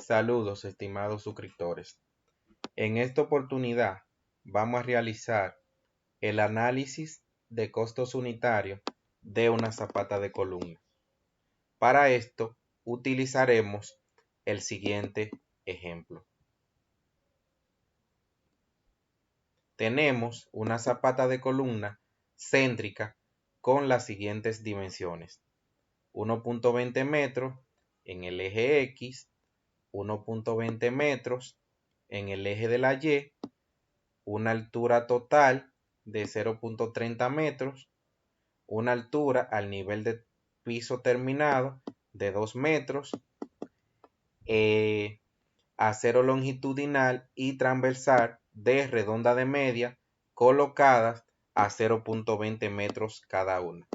Saludos, estimados suscriptores. En esta oportunidad vamos a realizar el análisis de costos unitarios de una zapata de columna. Para esto utilizaremos el siguiente ejemplo. Tenemos una zapata de columna céntrica con las siguientes dimensiones: 1.20 metros en el eje X, 1.20 metros en el eje de la Y, una altura total de 0.30 metros, una altura al nivel de piso terminado de 2 metros, acero longitudinal y transversal de redonda de media colocadas a 0.20 metros cada una.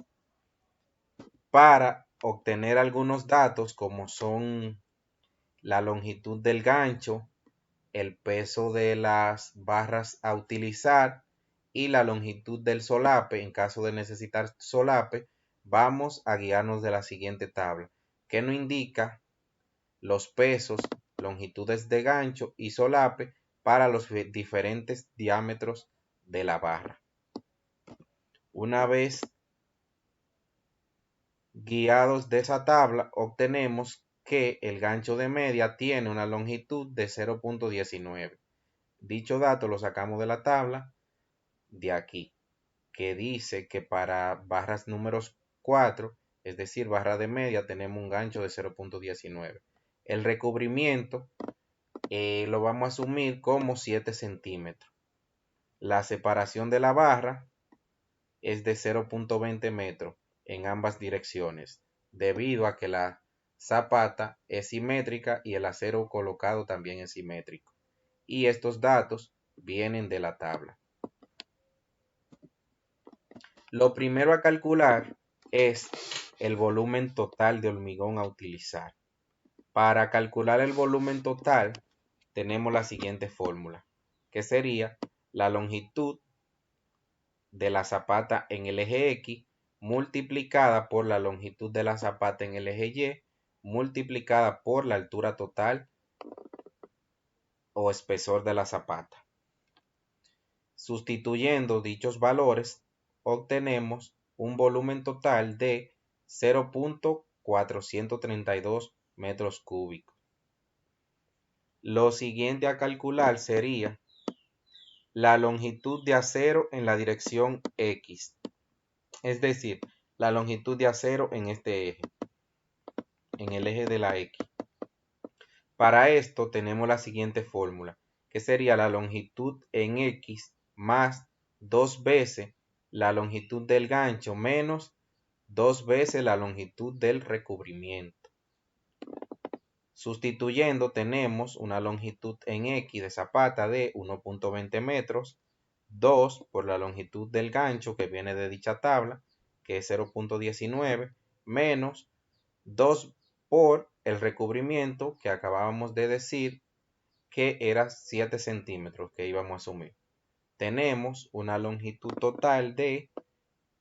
Para obtener algunos datos como son la longitud del gancho, el peso de las barras a utilizar y la longitud del solape, en caso de necesitar solape, vamos a guiarnos de la siguiente tabla, que nos indica los pesos, longitudes de gancho y solape para los diferentes diámetros de la barra. Una vez guiados de esa tabla, obtenemos que el gancho de media tiene una longitud de 0.19. Dicho dato lo sacamos de la tabla de aquí, que dice que para barras números 4, es decir, barra de media, tenemos un gancho de 0.19. El recubrimiento lo vamos a asumir como 7 centímetros. La separación de la barra es de 0.20 metros en ambas direcciones, debido a que la zapata es simétrica y el acero colocado también es simétrico. Y estos datos vienen de la tabla. Lo primero a calcular es el volumen total de hormigón a utilizar. Para calcular el volumen total tenemos la siguiente fórmula, que sería la longitud de la zapata en el eje X multiplicada por la longitud de la zapata en el eje Y multiplicada por la altura total o espesor de la zapata. Sustituyendo dichos valores, obtenemos un volumen total de 0.432 metros cúbicos. Lo siguiente a calcular sería la longitud de acero en la dirección X, es decir, la longitud de acero en este eje, en el eje de la X. Para esto tenemos la siguiente fórmula, que sería la longitud en X más 2 veces la longitud del gancho menos 2 veces la longitud del recubrimiento. Sustituyendo tenemos una longitud en X de zapata de 1.20 metros, 2 por la longitud del gancho que viene de dicha tabla, que es 0.19, menos 2 por el recubrimiento que acabábamos de decir que era 7 centímetros que íbamos a asumir. Tenemos una longitud total de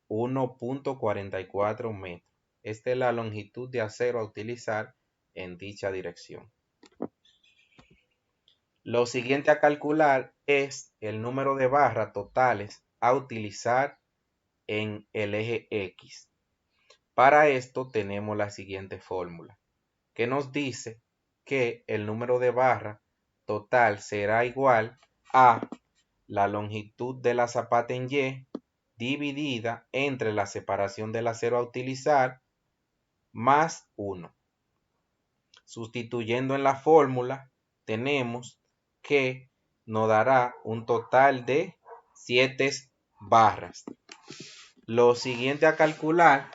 1.44 metros. Esta es la longitud de acero a utilizar en dicha dirección. Lo siguiente a calcular es el número de barras totales a utilizar en el eje X. Para esto tenemos la siguiente fórmula, que nos dice que el número de barras total será igual a la longitud de la zapata en Y dividida entre la separación del acero a utilizar más 1. Sustituyendo en la fórmula, tenemos que nos dará un total de 7 barras. Lo siguiente a calcular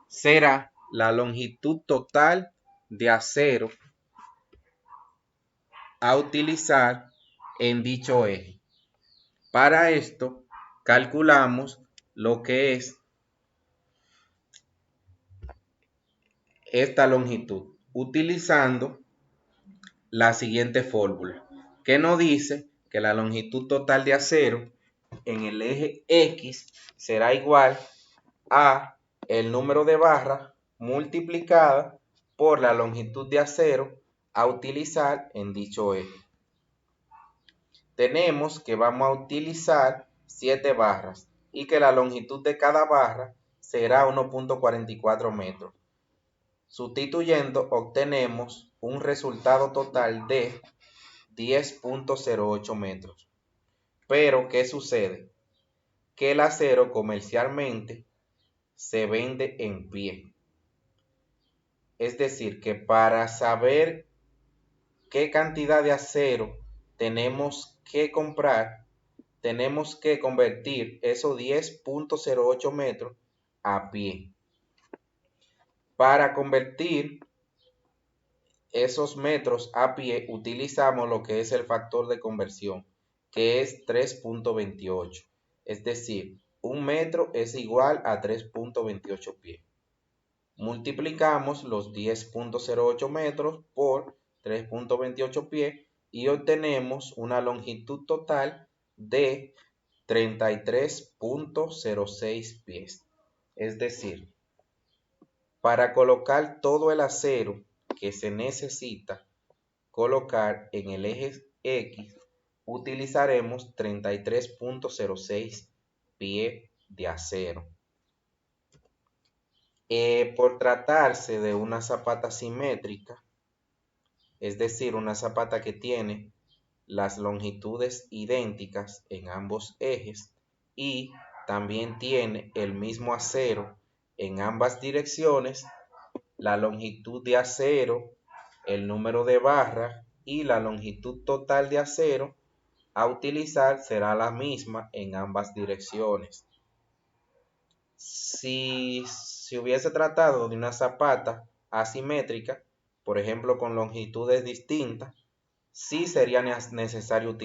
será la longitud total de acero a utilizar en dicho eje. Para esto calculamos lo que es esta longitud utilizando la siguiente fórmula, que nos dice que la longitud total de acero en el eje X será igual a el número de barras multiplicada por la longitud de acero a utilizar en dicho eje. Tenemos que vamos a utilizar 7 barras y que la longitud de cada barra será 1.44 metros. Sustituyendo, obtenemos un resultado total de 10.08 metros. Pero, ¿qué sucede? Que el acero comercialmente se vende en pie. Es decir, que para saber qué cantidad de acero tenemos que comprar, tenemos que convertir esos 10.08 metros a pie. Para convertir esos metros a pie utilizamos lo que es el factor de conversión, que es 3.28. Es decir, un metro es igual a 3.28 pies. Multiplicamos los 10.08 metros por 3.28 pies y obtenemos una longitud total de 33.06 pies. Es decir, para colocar todo el acero que se necesita colocar en el eje X, utilizaremos 33.06 pies de acero. Por tratarse de una zapata simétrica, es decir, una zapata que tiene las longitudes idénticas en ambos ejes y también tiene el mismo acero en ambas direcciones, la longitud de acero, el número de barras y la longitud total de acero a utilizar será la misma en ambas direcciones. Si se hubiese tratado de una zapata asimétrica, por ejemplo con longitudes distintas, sí sería necesario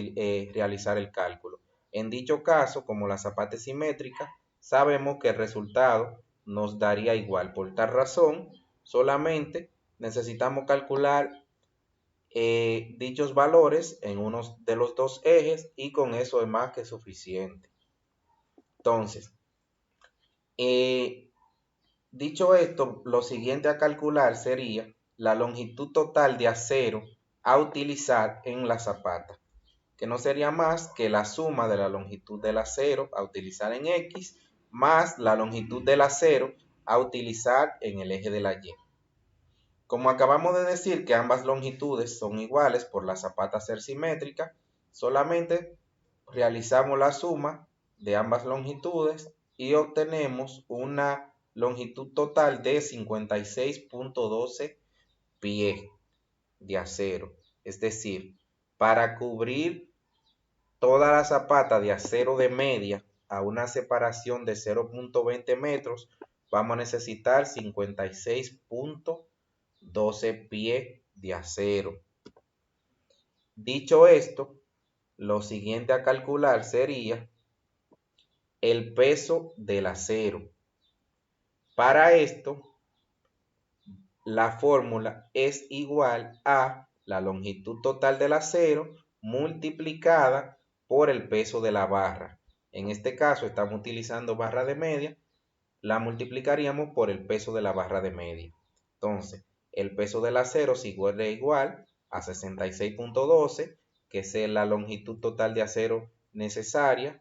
realizar el cálculo. En dicho caso, como la zapata es simétrica, sabemos que el resultado nos daría igual. Por tal razón, solamente necesitamos calcular dichos valores en uno de los dos ejes y con eso es más que suficiente. Entonces, dicho esto, lo siguiente a calcular sería la longitud total de acero a utilizar en la zapata, que no sería más que la suma de la longitud del acero a utilizar en X más la longitud del acero a utilizar en el eje de la Y. Como acabamos de decir que ambas longitudes son iguales por la zapata ser simétrica, solamente realizamos la suma de ambas longitudes y obtenemos una longitud total de 56.12 pies de acero. Es decir, para cubrir toda la zapata de acero de media a una separación de 0.20 metros, vamos a necesitar 56.12 pies de acero. Dicho esto, lo siguiente a calcular sería el peso del acero. Para esto, la fórmula es igual a la longitud total del acero multiplicada por el peso de la barra. En este caso estamos utilizando barra de media, la multiplicaríamos por el peso de la barra de media. Entonces, el peso del acero es igual a 66.12, que es la longitud total de acero necesaria,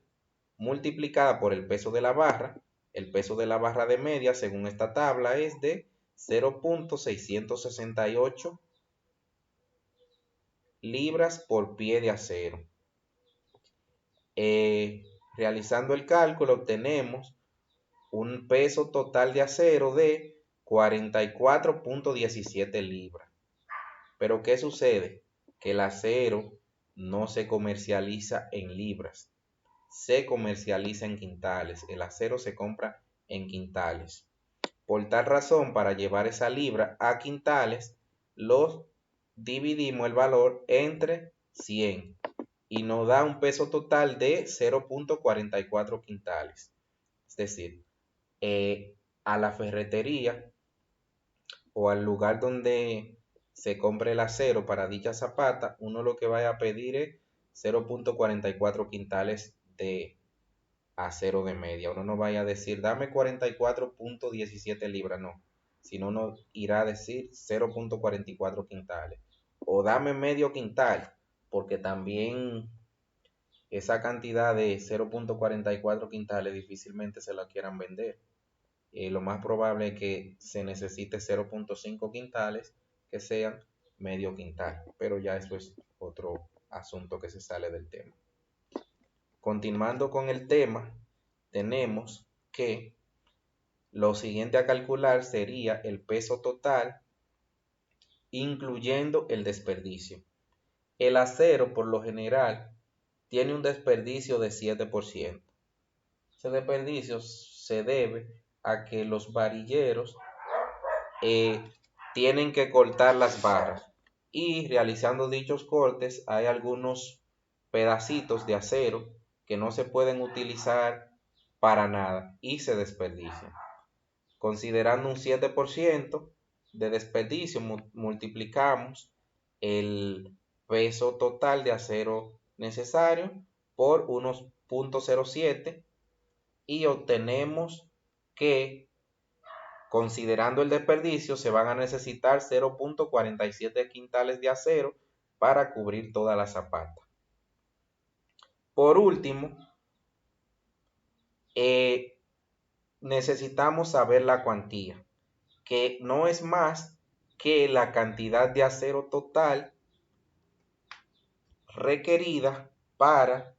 multiplicada por el peso de la barra. El peso de la barra de media, según esta tabla, es de 0.668 libras por pie de acero. Realizando el cálculo, obtenemos un peso total de acero de 44.17 libras. Pero ¿qué sucede? Que el acero no se comercializa en libras, se comercializa en quintales. El acero se compra en quintales. Por tal razón, para llevar esa libra a quintales, los dividimos el valor entre 100 y nos da un peso total de 0.44 quintales. Es decir, a la ferretería o al lugar donde se compre el acero para dicha zapata, uno lo que vaya a pedir es 0.44 quintales de acero de media. Uno no vaya a decir, dame 44.17 libras, no. Sino uno irá a decir 0.44 quintales. o dame medio quintal, porque también esa cantidad de 0.44 quintales difícilmente se la quieran vender. Lo más probable es que se necesite 0.5 quintales que sean medio quintal, pero ya eso es otro asunto que se sale del tema. Continuando con el tema, tenemos que lo siguiente a calcular sería el peso total, incluyendo el desperdicio. El acero, por lo general, tiene un desperdicio de 7%. Ese desperdicio se debe a que los varilleros tienen que cortar las barras, y realizando dichos cortes hay algunos pedacitos de acero que no se pueden utilizar para nada y se desperdician. Considerando un 7% de desperdicio, multiplicamos el peso total de acero necesario por unos 0.07 y obtenemos que, considerando el desperdicio, se van a necesitar 0.47 quintales de acero para cubrir toda la zapata. Por último, necesitamos saber la cuantía, que no es más que la cantidad de acero total requerida para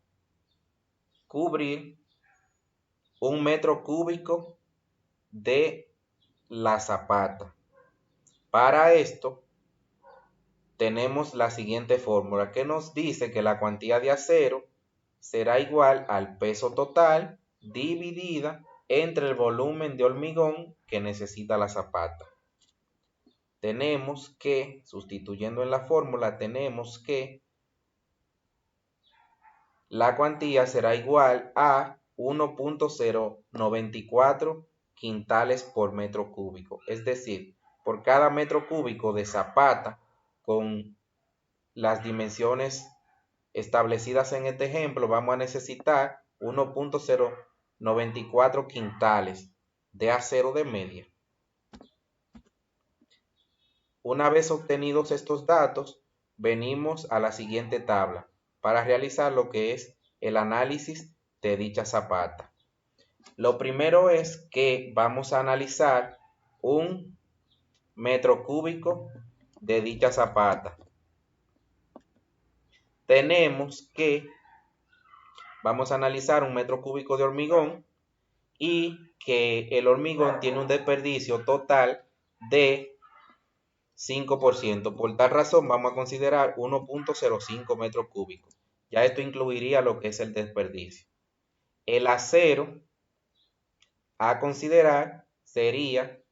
cubrir un metro cúbico de la zapata. Para esto tenemos la siguiente fórmula que nos dice que la cuantía de acero será igual al peso total dividida entre el volumen de hormigón que necesita la zapata. Tenemos que, sustituyendo en la fórmula, tenemos que la cuantía será igual a 1.094 quintales por metro cúbico. Es decir, por cada metro cúbico de zapata con las dimensiones establecidas en este ejemplo, vamos a necesitar 1.094 quintales de acero de media. Una vez obtenidos estos datos, venimos a la siguiente tabla para realizar lo que es el análisis de dicha zapata. Lo primero es que vamos a analizar un metro cúbico de dicha zapata. Tenemos que vamos a analizar un metro cúbico de hormigón y que el hormigón tiene un desperdicio total de 5%. Por tal razón vamos a considerar 1.05 metros cúbicos. Ya esto incluiría lo que es el desperdicio. El acero a considerar sería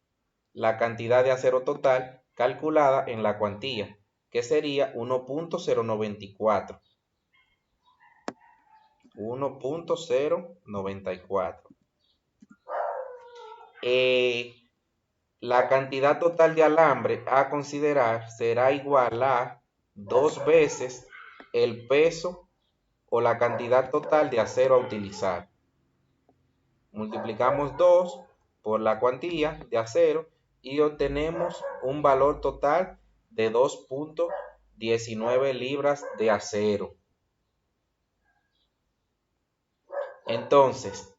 la cantidad de acero total calculada en la cuantía, que sería 1.094. 1.094. La cantidad total de alambre a considerar será igual a 2 veces el peso o la cantidad total de acero a utilizar. Multiplicamos 2 por la cuantía de acero y obtenemos un valor total de 2.19 libras de acero. Entonces,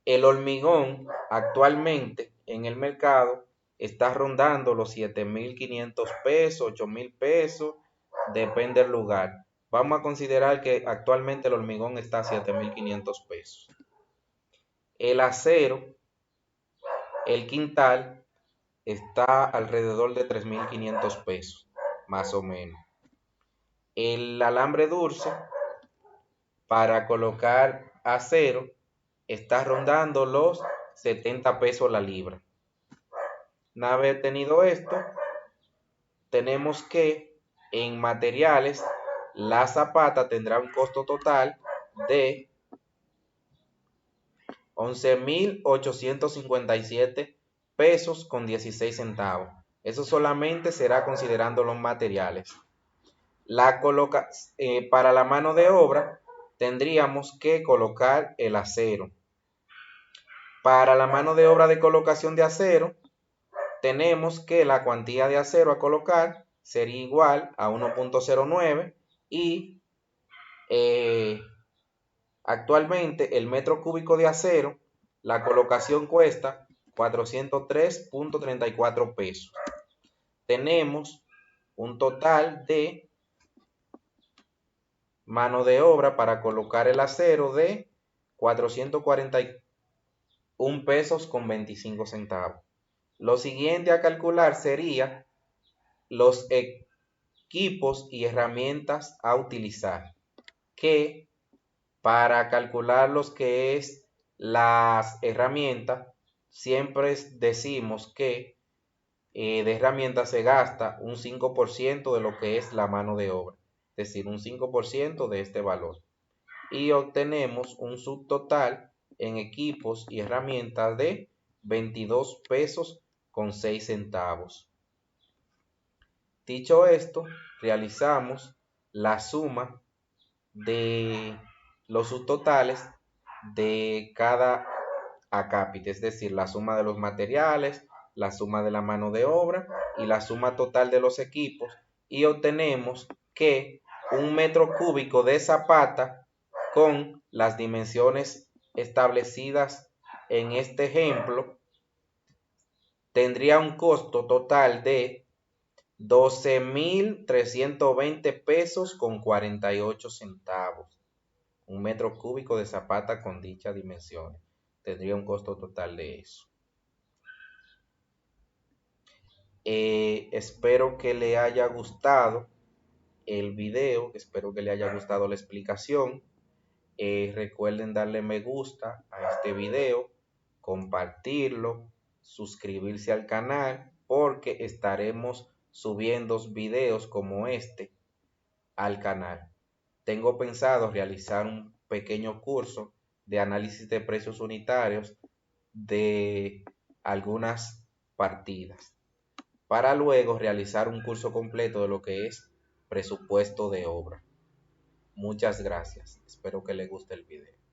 el hormigón actualmente en el mercado está rondando los 7.500 pesos, 8.000 pesos, depende del lugar. Vamos a considerar que actualmente el hormigón está a 7.500 pesos. El acero, el quintal, está alrededor de 3.500 pesos, más o menos. El alambre dulce para colocar acero está rondando los 70 pesos la libra. Una vez tenido esto, tenemos que en materiales la zapata tendrá un costo total de 11.857 pesos con 16 centavos. Eso solamente será considerando los materiales. Para la mano de obra tendríamos que colocar el acero. Para la mano de obra de colocación de acero, tenemos que la cuantía de acero a colocar sería igual a 1.09 y actualmente el metro cúbico de acero, la colocación cuesta 403.34 pesos. Tenemos un total de mano de obra para colocar el acero de 441 pesos con 25 centavos. Lo siguiente a calcular sería los equipos y herramientas a utilizar, que para calcular los que es las herramientas, siempre decimos que de herramientas se gasta un 5% de lo que es la mano de obra, es decir, un 5% de este valor. Y obtenemos un subtotal en equipos y herramientas de 22 pesos con 6 centavos. Dicho esto, realizamos la suma de los subtotales de cada acápite, es decir, la suma de los materiales, la suma de la mano de obra y la suma total de los equipos, y obtenemos que un metro cúbico de zapata con las dimensiones establecidas en este ejemplo tendría un costo total de 12.320 pesos con 48 centavos. Un metro cúbico de zapata con dichas dimensiones tendría un costo total de eso. Espero que le haya gustado el video, espero que le haya gustado la explicación. Recuerden darle me gusta a este video, compartirlo, suscribirse al canal, porque estaremos subiendo videos como este al canal. Tengo pensado realizar un pequeño curso de análisis de precios unitarios de algunas partidas, para luego realizar un curso completo de lo que es presupuesto de obra. Muchas gracias. Espero que les guste el video.